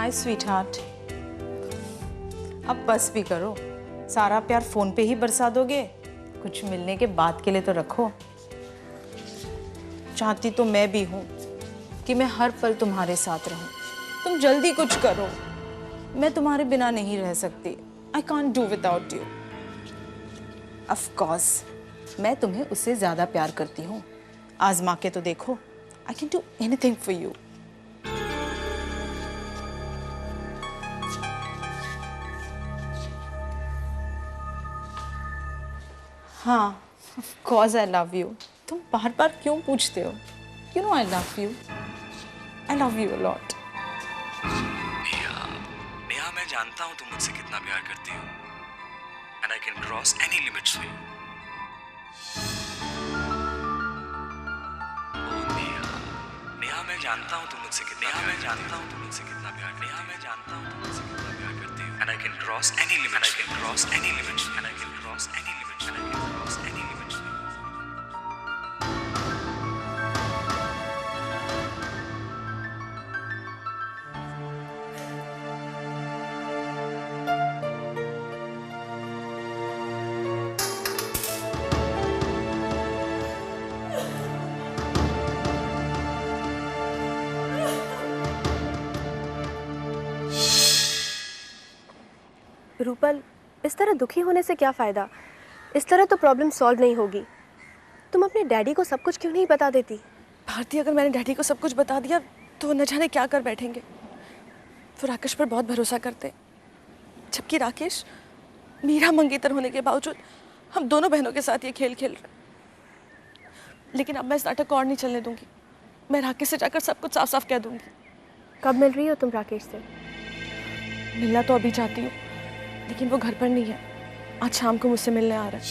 हाय sweet heart. अब बस भी करो, सारा प्यार फोन पे ही बरसा दोगे? कुछ मिलने के बाद के लिए तो रखो। चाहती तो मैं भी हूँ कि मैं हर पल तुम्हारे साथ रहूं। तुम जल्दी कुछ करो, मैं तुम्हारे बिना नहीं रह सकती। I can't do without you. Of course मैं तुम्हें उससे ज्यादा प्यार करती हूँ। आजमा के तो देखो। I can do anything for you. हाँ, of course I love you. तुम बार बार क्यों पूछते हो? You know I love you. I love you a lot. Neha, मैं जानता हूँ तुम मुझसे कितना प्यार करती हो, and I can cross any limits for you. Neha, मैं जानता हूँ तुम मुझसे कितना प्यार करती हो, and I can cross any limits, Rupal, इस तरह दुखी होने से क्या फ़ायदा? इस तरह तो प्रॉब्लम सॉल्व नहीं होगी। तुम अपने डैडी को सब कुछ क्यों नहीं बता देती? भारती, अगर मैंने डैडी को सब कुछ बता दिया तो न जाने क्या कर बैठेंगे। वो राकेश पर बहुत भरोसा करते हैं, जबकि राकेश मीरा मंगेतर होने के बावजूद हम दोनों बहनों के साथ ये खेल खेल रहे। लेकिन अब मैं इस नाटक को और नहीं चलने दूंगी। मैं राकेश से जाकर सब कुछ साफ साफ कह दूंगी। कब मिल रही हो तुम राकेश से? मिलना तो अभी चाहती हूँ, लेकिन वो घर पर नहीं है। आज शाम को मुझसे मिलने आ रहा है।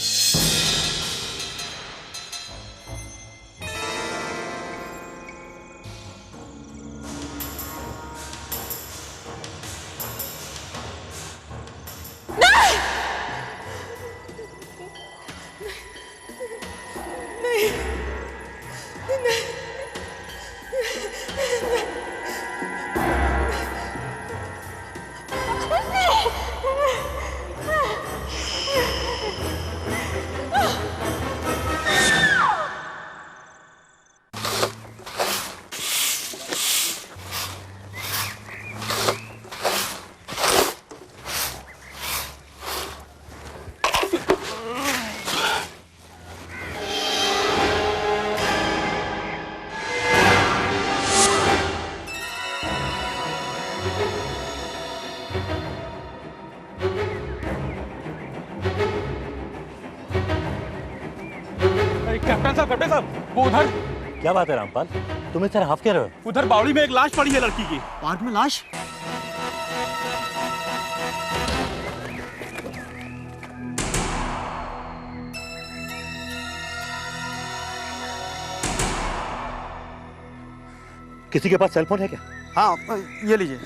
कैप्टन साहब, वो उधर। क्या बात है रामपाल, तुम इस तरह हाफ कह रहे हो? उधर बावड़ी में एक लाश पड़ी है लड़की की। पार्क में लाश? किसी के पास सेलफोन है क्या? हाँ, ये लीजिए।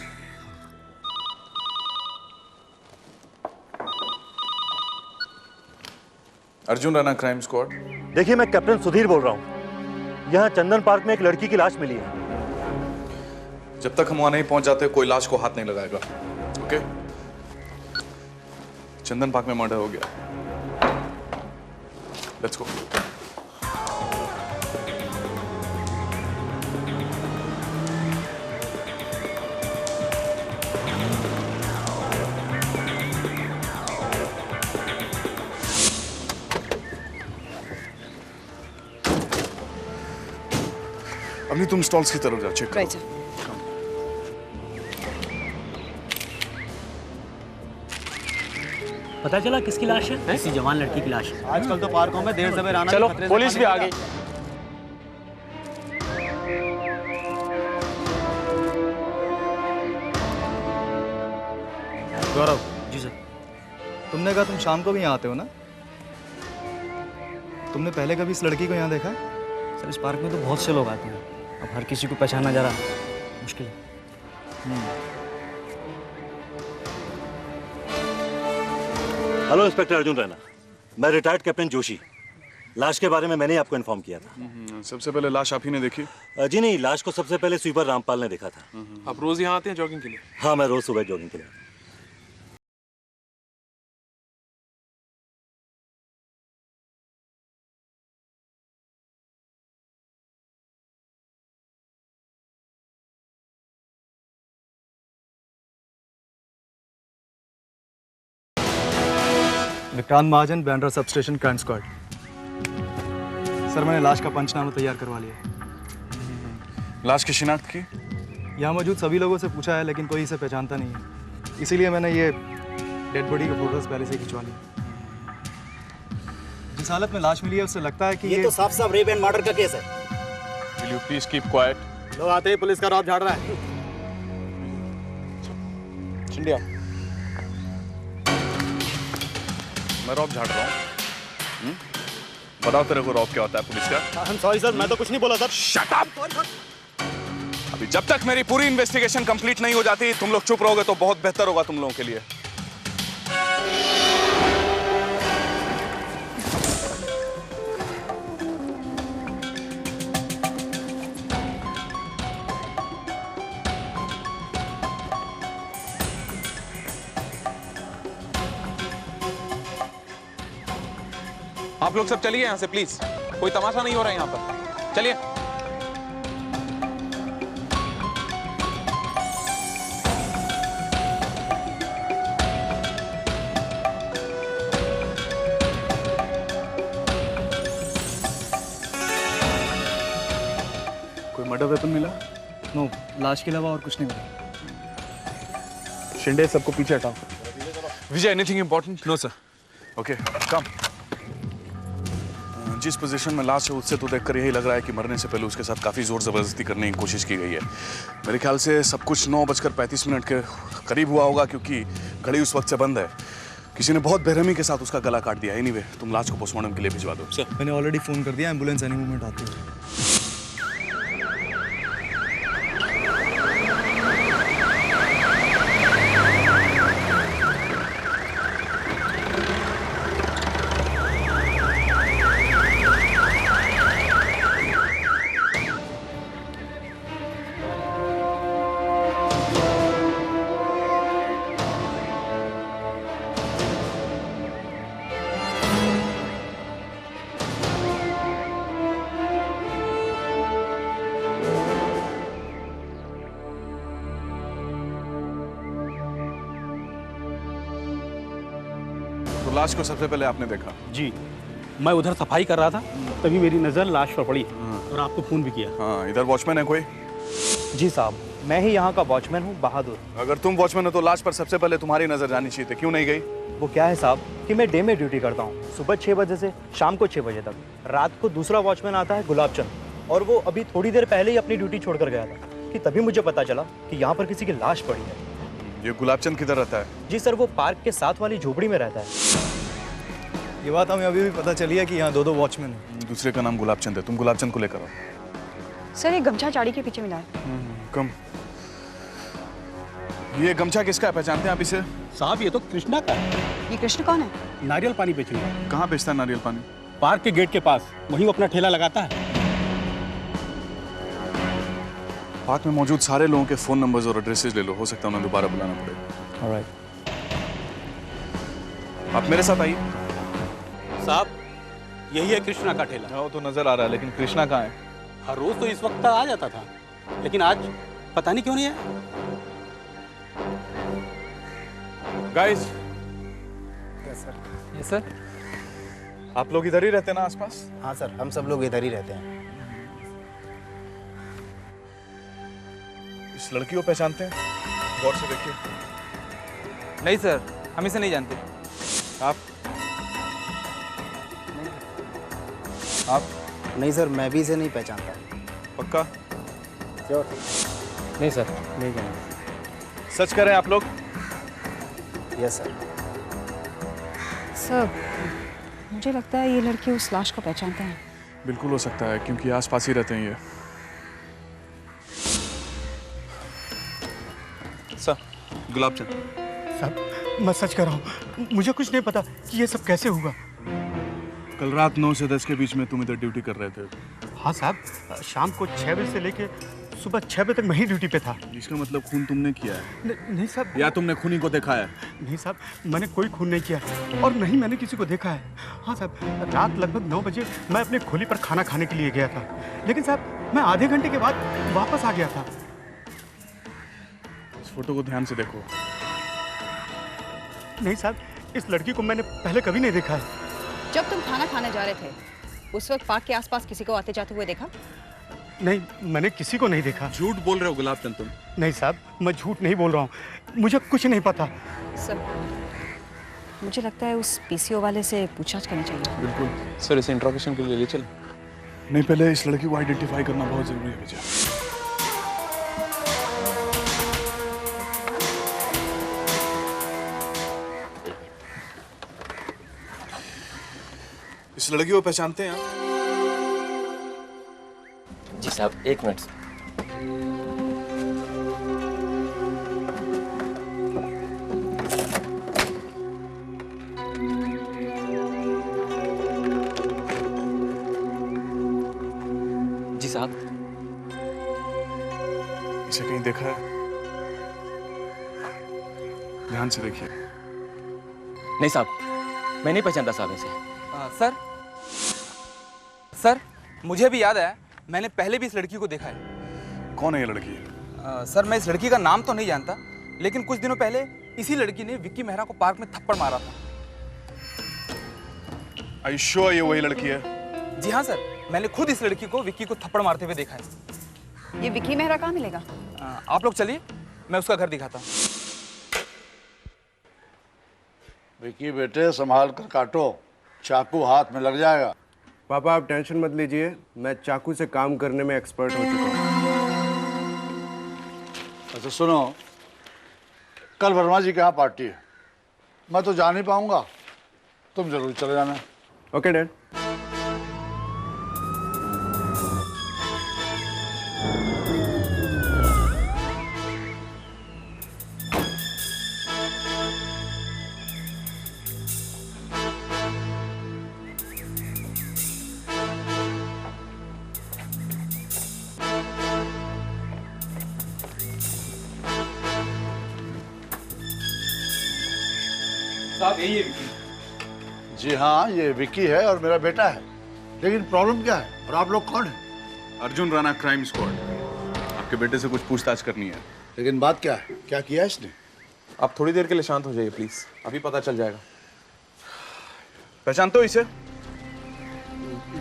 Arjun Rana, crime squad. देखिए, मैं कैप्टन सुधीर बोल रहा हूँ। यहाँ चंदन पार्क में एक लड़की की लाश मिली है। जब तक हम वहां नहीं पहुंच जाते कोई लाश को हाथ नहीं लगाएगा। ओके? चंदन पार्क में मर्डर हो गया। Let's go. अभी तुम स्टॉल्स की तरफ जाओ, चेक करो। पता चला किसकी लाश है? किसी जवान लड़की की लाश है। आजकल तो पार्कों में देर सवेर आना। चलो, पुलिस भी आ गई। गौरव जी सर। तुमने कहा तुम शाम को भी यहाँ आते हो ना? तुमने पहले कभी इस लड़की को यहाँ देखा? सर, इस पार्क में तो बहुत से लोग आते हैं, अब हर किसी को पहचानना जरा मुश्किल है। हेलो इंस्पेक्टर अर्जुन राणा, मैं रिटायर्ड कैप्टन जोशी। लाश के बारे में मैंने ही आपको इन्फॉर्म किया था। सबसे पहले लाश आप ही ने देखी? जी नहीं, लाश को सबसे पहले स्वीपर रामपाल ने देखा था। आप रोज यहाँ आते हैं जॉगिंग के लिए? हाँ, मैं रोज सुबह जॉगिंग के लिए आता हूं। विक्रांत महाजन, Bandra sub station, crime squad. Sir, मैंने लाश का पंचनामा तैयार करवा लिया। लाश की शिनाख्त की? यहाँ मौजूद सभी लोगों से पूछा है, लेकिन कोई इसे पहचानता नहीं है। इसीलिए मैंने ये डेड बॉडी के फोटोज पहले से खिंचवा लिए। जिस हालत में लाश मिली है उससे लगता है कि ये तो साफ साफ रेप एंड मर्डर का केस है। Will you please keep quiet? लोग आते ही पुलिस का रौब झाड़ रहा है। चिंडिया, मैं रौब झाड़ रहा हूँ। बताओ तेरे को रौब क्या होता है पुलिस का? सॉरी सर, मैं तो कुछ नहीं बोला सर। Shut up! अभी जब तक मेरी पूरी इन्वेस्टिगेशन कंप्लीट नहीं हो जाती तुम लोग चुप रहोगे तो बहुत बेहतर होगा तुम लोगों के लिए। आप लोग सब चलिए यहाँ से प्लीज, कोई तमाशा नहीं हो रहा है यहाँ पर, चलिए। कोई मर्डर वेपन मिला? नो, लाश के अलावा और कुछ नहीं मिला। शिंदे, सबको पीछे हटाओ। Vijay, anything important? No sir. Okay, come. जिस पोजीशन में लाश है उससे तो देखकर यही लग रहा है कि मरने से पहले उसके साथ काफ़ी ज़ोर ज़बरदस्ती करने की कोशिश की गई है। मेरे ख्याल से सब कुछ 9:35 के करीब हुआ होगा, क्योंकि घड़ी उस वक्त से बंद है। किसी ने बहुत बेरहमी के साथ उसका गला काट दिया। एनीवे, तुम लाश को पोस्टमार्टम के लिए भिजवा दो। सर, मैंने ऑलरेडी फ़ोन कर दिया, एम्बुलेंस एनी मोमेंट आती है। तो लाश को सबसे पहले आपने देखा? जी, मैं उधर सफाई कर रहा था, तभी मेरी नज़र लाश पर पड़ी और आपको फोन भी किया। हाँ, इधर वॉचमैन है कोई? जी साहब, मैं ही यहाँ का वॉचमैन हूँ, बहादुर। अगर तुम वॉचमैन हो तो लाश पर सबसे पहले तुम्हारी नजर जानी चाहिए थी, क्यों नहीं गई? वो क्या है साहब कि मैं डे में ड्यूटी करता हूँ, सुबह 6 बजे से शाम को 6 बजे तक। रात को दूसरा वॉचमैन आता है, गुलाबचंद, और वो अभी थोड़ी देर पहले ही अपनी ड्यूटी छोड़कर गया था कि तभी मुझे पता चला कि यहाँ पर किसी की लाश पड़ी है। ये गुलाबचंद किधर रहता है? जी सर, वो पार्क के साथ वाली झोपड़ी में रहता है। ये बात हमें अभी भी पता चली है कि यहाँ 2 वॉचमैन हैं। दूसरे का नाम गुलाबचंद है, तुम गुलाबचंद को लेकर आओ। सर, ये गमछा चाड़ी के पीछे मिला है। कम। ये गमछा किसका है, पहचानते हैं आप इसे? साहब, ये तो कृष्णा का है। ये कृष्ण कौन है? नारियल पानी बेचने वाला। कहाँ बेचता है नारियल पानी? पार्क के गेट के पास, वहीं वो अपना ठेला लगाता है। पार्क में मौजूद सारे लोगों के फोन नंबर्स और एड्रेसेस ले लो, हो सकता है उन्हें दोबारा बुलाना पड़े। ऑलराइट। आप मेरे साथ आइए। साहब, यही है कृष्णा का ठेला। वो तो नजर आ रहा है, लेकिन कृष्णा कहाँ है? हर रोज तो इस वक्त आ जाता था, लेकिन आज पता नहीं क्यों नहीं है। गाइस, ये सर। आप लोग इधर ही रहते हैं ना आसपास? हाँ सर, हम सब लोग इधर ही रहते हैं। इस लड़की को पहचानते हैं? गौर से देखिए। नहीं सर, हम इसे नहीं जानते। आप? आप? नहीं सर, मैं भी इसे नहीं पहचानता। पक्का? नहीं सर, नहीं जानते। सच कह रहे हैं आप लोग? Yes sir. सर, मुझे लगता है ये लड़की उस लाश को पहचानते हैं। बिल्कुल हो सकता है, क्योंकि आसपास ही रहते हैं ये। सर, गुलाबचंद। साहब, मैं सच कह रहा हूँ, मुझे कुछ नहीं पता कि ये सब कैसे हुआ। कल रात 9 से 10 के बीच में तुम इधर ड्यूटी कर रहे थे। हाँ साहब, शाम को 6 बजे से लेके सुबह 6 बजे तक मैं ही ड्यूटी पे था। इसका मतलब खून तुमने किया है? नहीं साहब। या तुमने खूनी को देखा है? नहीं साहब, मैंने कोई खून नहीं किया और नहीं मैंने किसी को देखा है। हाँ साहब, रात लगभग 9 बजे मैं अपने खोली पर खाना खाने के लिए गया था, लेकिन साहब मैं आधे घंटे के बाद वापस आ गया था। इस फोटो को ध्यान से देखो। नहीं साहब, इस लड़की को मैंने पहले कभी नहीं देखा है। जब तुम खाना खाने जा रहे थे उस वक्त पार्क के आसपास किसी को आते जाते हुए देखा? नहीं, मैंने किसी को नहीं देखा। झूठ बोल रहे हो गुलाब चंद तुम। नहीं साहब, मैं झूठ नहीं बोल रहा हूँ, मुझे कुछ नहीं पता। सर, मुझे लगता है उस पीसीओ वाले से पूछताछ करनी चाहिए। बिल्कुल सर, इसे इंट्रोगेशन के लिए ले चलें? नहीं, पहले इस लड़की को आइडेंटिफाई करना बहुत जरूरी है विजय। इस लड़की को पहचानते हैं आप? जी साहब, 1 मिनट। जी साहब। इसे कहीं देखा है? ध्यान से देखिए। नहीं साहब, मैं नहीं पहचानता साहब इसे। सर, मुझे भी याद है, मैंने पहले भी इस लड़की को देखा है। कौन है ये लड़की? सर, मैं इस लड़की का नाम तो नहीं जानता, लेकिन कुछ दिनों पहले इसी लड़की ने विक्की मेहरा को पार्क में थप्पड़ मारा था। Are you sure ये वही लड़की है? जी हाँ सर, मैंने खुद इस लड़की को विक्की को थप्पड़ मारते हुए देखा है। ये विक्की मेहरा कहाँ मिलेगा? आप लोग चलिए, मैं उसका घर दिखाता हूँ। विक्की बेटे, संभाल कर काटो, चाकू हाथ में लग जाएगा। पापा आप टेंशन मत लीजिए, मैं चाकू से काम करने में एक्सपर्ट हो चुका हूँ। अच्छा सुनो, कल वर्मा जी के यहाँ पार्टी है, मैं तो जा नहीं पाऊंगा, तुम जरूर चले जाना। Okay dad. साहब, यही है विक्की। जी हाँ, ये विक्की है और मेरा बेटा है, लेकिन प्रॉब्लम क्या है और आप लोग कौन हैं? Arjun Rana, crime squad. आपके बेटे से कुछ पूछताछ करनी है। लेकिन बात क्या है, क्या किया इसने? आप थोड़ी देर के लिए शांत हो जाइए प्लीज, अभी पता चल जाएगा। पहचानते हो इसे?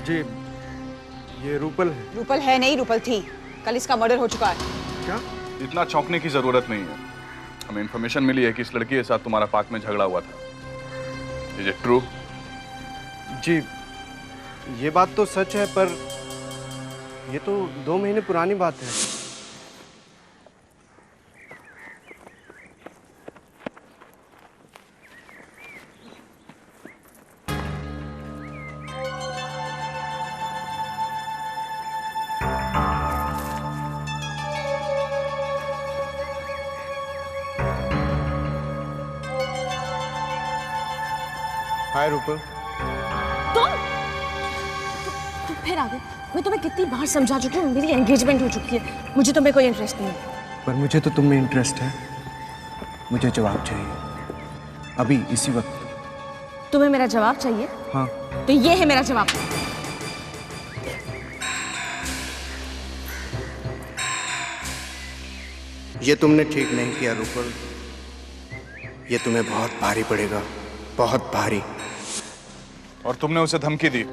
जी, ये रूपल है। रूपल है नहीं, रूपल थी। कल इसका मर्डर हो चुका है। क्या? इतना चौंकने की जरूरत नहीं है। हमें इन्फॉर्मेशन मिली है कि इस लड़की के साथ तुम्हारा पार्क में झगड़ा हुआ था। Is it true? जी, ये बात तो सच है, पर ये तो 2 महीने पुरानी बात है। हाय रूपल। तुम फिर आ गए। मैं तुम्हें कितनी बार समझा चुकी हूँ, मेरी एंगेजमेंट हो चुकी है, मुझे तुम्हें कोई इंटरेस्ट नहीं है। पर मुझे तो तुम में इंटरेस्ट है, मुझे जवाब चाहिए अभी इसी वक्त। तुम्हें मेरा जवाब चाहिए? हाँ। तो ये है मेरा जवाब। ये तुमने ठीक नहीं किया रूपल, ये तुम्हें बहुत भारी पड़ेगा, बहुत भारी। और तुमने उसे धमकी दी?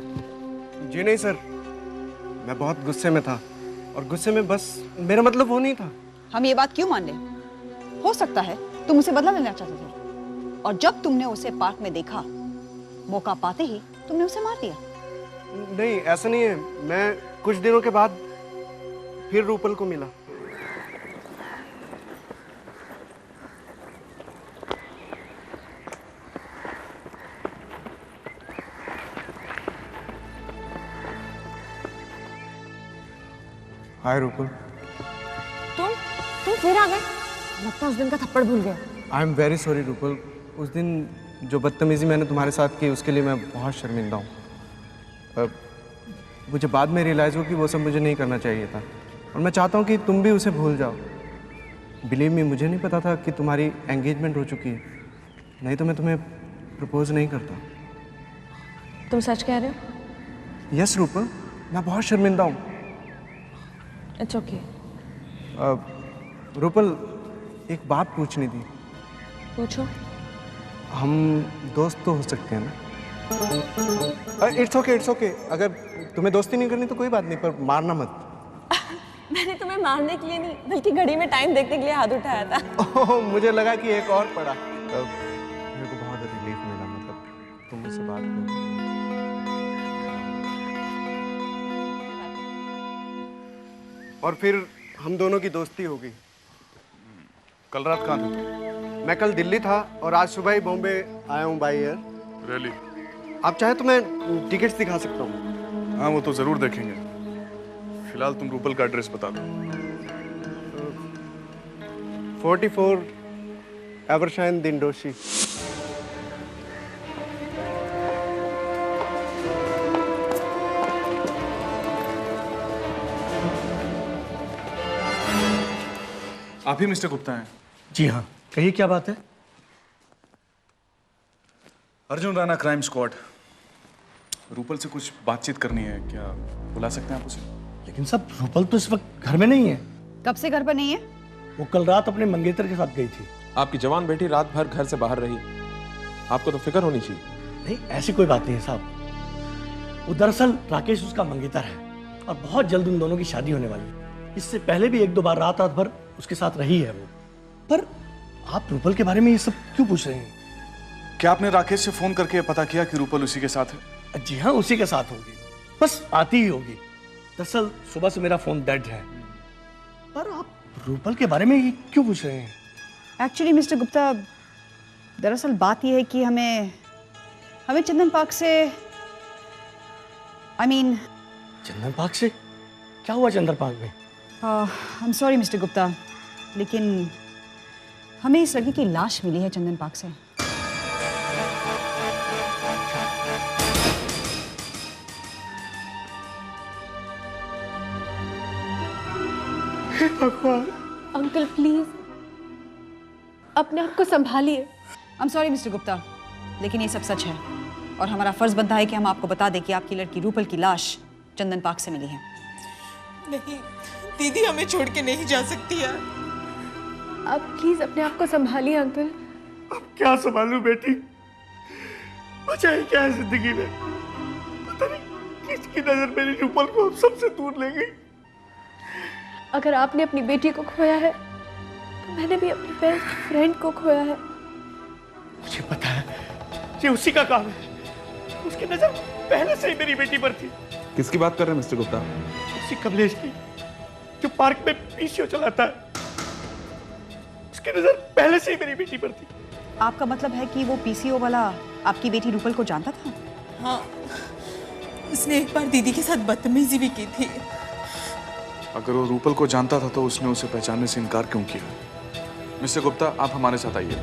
जी नहीं सर, मैं बहुत गुस्से में था और गुस्से में बस मेरा मतलब वो नहीं था। हम ये बात क्यों मान ले? हो सकता है तुम उसे बदला लेना चाहते थे, और जब तुमने उसे पार्क में देखा, मौका पाते ही तुमने उसे मार दिया। नहीं, ऐसा नहीं है, मैं कुछ दिनों के बाद फिर रूपल को मिला। हाय रूपल। तुम फिर आ गए? लगता है उस दिन का थप्पड़ भूल गए। I am very sorry Rupal, उस दिन जो बदतमीजी मैंने तुम्हारे साथ की उसके लिए मैं बहुत शर्मिंदा हूँ। मुझे बाद में रियलाइज़ हो कि वो सब मुझे नहीं करना चाहिए था, और मैं चाहता हूँ कि तुम भी उसे भूल जाओ। बिलीव मी, मुझे नहीं पता था कि तुम्हारी एंगेजमेंट हो चुकी है, नहीं तो मैं तुम्हें प्रपोज नहीं करता। तुम सच कह रहे हो? यस रूपल, मैं बहुत शर्मिंदा हूँ। It's okay. रूपल, एक बात पूछनी थी। पूछो। हम दोस्त तो हो सकते हैं ना? It's okay, it's okay. अगर तुम्हें दोस्ती नहीं करनी तो कोई बात नहीं, पर मारना मत। मैंने तुम्हें मारने के लिए नहीं, बल्कि घड़ी में टाइम देखने के लिए हाथ उठाया था। ओह, मुझे लगा कि एक और पड़ा। मेरे को बहुत रिलीफ मिला, मतलब तुम मुझसे बात करो। और फिर हम दोनों की दोस्ती हो गई। कल रात कहाँ थे? मैं कल दिल्ली था और आज सुबह ही बॉम्बे आया हूँ बाय एयर। रियली? आप चाहे तो मैं टिकट्स दिखा सकता हूँ। हाँ, वो तो जरूर देखेंगे। फिलहाल तुम रूपल का एड्रेस बता दो। 44 एवरशाइन दिंडोशी। आप ही मिस्टर गुप्ता हैं? जी हाँ, कहिए क्या बात है? Arjun Rana, crime squad. रूपल से कुछ बातचीत करनी है, क्या बुला सकते हैं आप उसे? लेकिन सब रूपल तो इस वक्त घर में नहीं है। कब से घर पर नहीं है? वो कल रात अपने मंगेतर के साथ गई थी। आपकी जवान बेटी रात भर घर से बाहर रही, आपको तो फिक्र होनी चाहिए। नहीं, ऐसी कोई बात नहीं है साहब। वो दरअसल राकेश उसका मंगेतर है और बहुत जल्द उन दोनों की शादी होने वाली है। इससे पहले भी एक दो बार रात भर उसके साथ रही है वो। पर आप रूपल के बारे में ये सब क्यों पूछ रहे हैं? क्या आपने राकेश से फोन करके पता किया कि रूपल उसी के साथ है? जी हाँ, उसी के साथ होगी, बस आती ही होगी। दरअसल सुबह से मेरा फोन डेड है। पर आप रूपल के बारे में ये क्यों पूछ रहे हैं? एक्चुअली मिस्टर गुप्ता, दरअसल बात यह है कि हमें चंदन पार्क से चंदन पार्क से? क्या हुआ चंदन पार्क में? आई एम सॉरी मिस्टर गुप्ता, लेकिन हमें इस लड़की की लाश मिली है चंदन पार्क से। भगवान। अंकल प्लीज अपने आप को संभालिए। I am sorry mister Gupta, लेकिन ये सब सच है और हमारा फर्ज बनता है कि हम आपको बता दें कि आपकी लड़की रूपल की लाश चंदन पार्क से मिली है। नहीं दीदी, हमें छोड़ के नहीं जा सकती यार। आप प्लीज अपने आप को संभालिए अंकल। अब क्या संभालूं बेटी, बचा ही क्या है जिंदगी में। पता नहीं किसकी नजर मेरी रूपल को अब सबसे दूर ले गई। अगर आपने अपनी बेटी को खोया है तो मैंने भी अपनी बेस्ट फ्रेंड को खोया है। मुझे पता है ये उसी का काम है। उसकी नजर पहले से ही मेरी बेटी पर थी। किसकी बात कर रहे हैं मिस्टर गुप्ता? उसी कमलेश की जो पार्क में पीसीओ चलाता है। उसकी नजर पहले से ही मेरी बेटी पर थी। आपका मतलब है कि वो पीसीओ वाला आपकी बेटी रूपल को जानता था? हाँ, उसने एक बार दीदी के साथ बदतमीजी भी की थी। अगर वो रूपल को जानता था तो उसने उसे पहचानने से इनकार क्यों किया? मिस्टर गुप्ता, आप हमारे साथ आइए।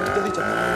जल्दी चल।